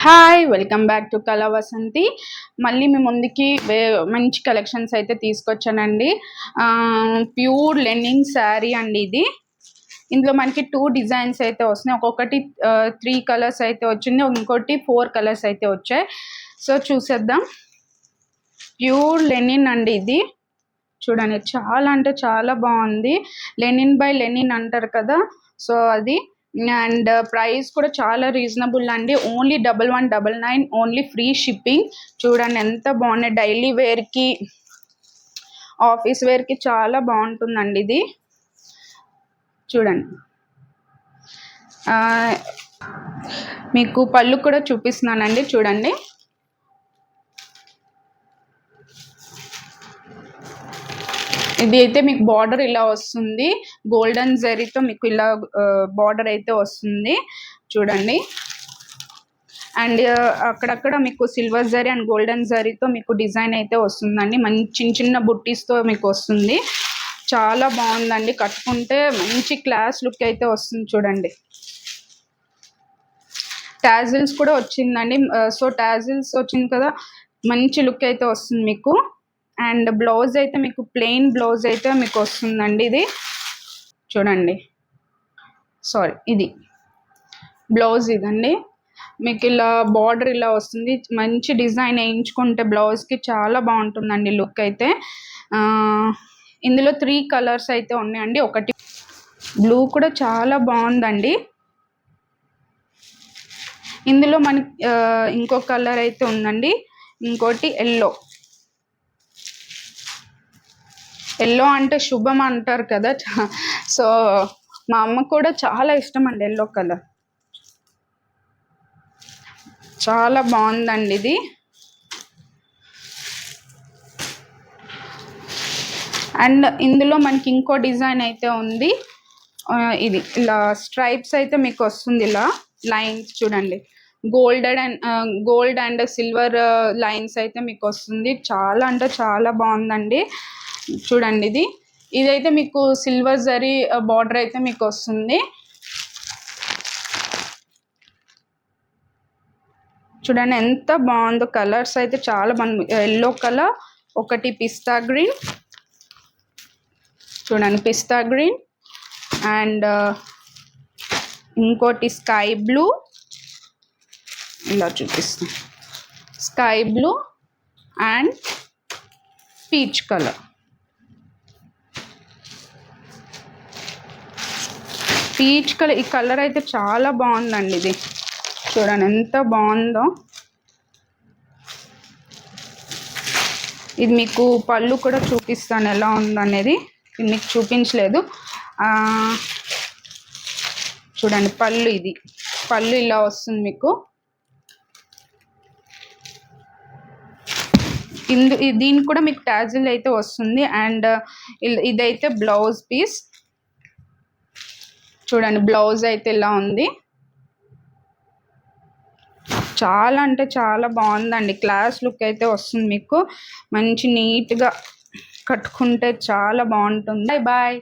Hi welcome back to కళా వసంతి. మళ్ళీ మీ ముందుకి మంచి కలెక్షన్స్ అయితే తీసుకొచ్చానండి. ప్యూర్ లెనిన్ శారీ అండి ఇది. ఇందులో మనకి 2 డిజైన్స్ అయితే వస్తున్నాయి. ఒక్కొక్కటి 3 కలర్స్ అయితే వచ్చింది, ఇంకోటి 4 కలర్స్ అయితే వచ్చాయి. సో చూసేద్దాం. ప్యూర్ లెనిన్ అండి ఇది. చూడండి, చాలా అంటే చాలా బాగుంది. లెనిన్ బై లెనిన్ అంటారు కదా, సో అది. అండ్ ప్రైస్ కూడా చాలా రీజనబుల్ అండి. Only 1199, only free shipping. చూడండి ఎంత బాగున్నాయి. డైలీ వేర్కి, ఆఫీస్ వేర్కి చాలా బాగుంటుందండి ఇది. చూడండి, మీకు పళ్ళు కూడా చూపిస్తున్నానండి. చూడండి, ఇది అయితే మీకు బార్డర్ ఇలా వస్తుంది. గోల్డెన్ జరీతో మీకు ఇలా బార్డర్ అయితే వస్తుంది. చూడండి, అండ్ అక్కడక్కడ మీకు సిల్వర్ జరీ అండ్ గోల్డెన్ జరీతో మీకు డిజైన్ అయితే వస్తుందండి. మంచి చిన్న చిన్న బుట్టీస్తో మీకు వస్తుంది. చాలా బాగుందండి. కట్టుకుంటే మంచి క్లాస్ లుక్ అయితే వస్తుంది. చూడండి, టాజిల్స్ కూడా వచ్చిందండి. సో టాజిల్స్ వచ్చింది కదా, మంచి లుక్ అయితే వస్తుంది మీకు. అండ్ బ్లౌజ్ అయితే మీకు ప్లెయిన్ బ్లౌజ్ అయితే మీకు వస్తుందండి. ఇది చూడండి, సారీ, ఇది బ్లౌజ్ ఇదండి. మీకు ఇలా బార్డర్ ఇలా వస్తుంది. మంచి డిజైన్ వేయించుకుంటే బ్లౌజ్కి చాలా బాగుంటుందండి లుక్ అయితే. ఇందులో 3 కలర్స్ అయితే ఉన్నాయండి. ఒకటి బ్లూ కూడా చాలా బాగుందండి. ఇందులో మనకి ఇంకో కలర్ అయితే ఉందండి. ఇంకోటి ఎల్లో. ఎల్లో అంటే శుభం అంటారు కదా, సో మా అమ్మ కూడా చాలా ఇష్టం అండి ఎల్లో కలర్. చాలా బాగుందండి ఇది. అండ్ ఇందులో మనకి ఇంకో డిజైన్ అయితే ఉంది. ఇది ఇలా స్ట్రైప్స్ అయితే మీకు వస్తుంది. ఇలా లైన్స్ చూడండి, గోల్డ్ అండ్ సిల్వర్ లైన్స్ అయితే మీకు వస్తుంది. చాలా అంటే చాలా బాగుందండి. చూడండి, ఇదైతే మీకు సిల్వర్ జరీ బార్డర్ అయితే మీకు వస్తుంది. చూడండి ఎంత బాగుందో. కలర్స్ అయితే చాలా బాగుంది. ఎల్లో కలర్, ఒకటి పిస్తా గ్రీన్. చూడండి, పిస్తా గ్రీన్. అండ్ ఇంకోటి స్కై బ్లూ. ఇలా చూపిస్తాను. Sky blue and peach colour. Peach colour, ఈ కలర్ అయితే చాలా బాగుందండి ఇది. చూడండి ఎంత బాగుందో. ఇది మీకు పళ్ళు కూడా చూపిస్తాను ఎలా ఉందనేది. ఇది మీకు చూపించలేదు. చూడండి పళ్ళు, ఇది పళ్ళు ఇలా వస్తుంది మీకు. దీనికి కూడా మీకు టాజిల్ అయితే వస్తుంది. అండ్ ఇదైతే బ్లౌజ్ పీస్. చూడండి, బ్లౌజ్ అయితే ఇలా ఉంది. చాలా అంటే చాలా బాగుందండి. క్లాస్ లుక్ అయితే వస్తుంది మీకు. మంచి నీట్గా కట్టుకుంటే చాలా బాగుంటుంది. బాయ్.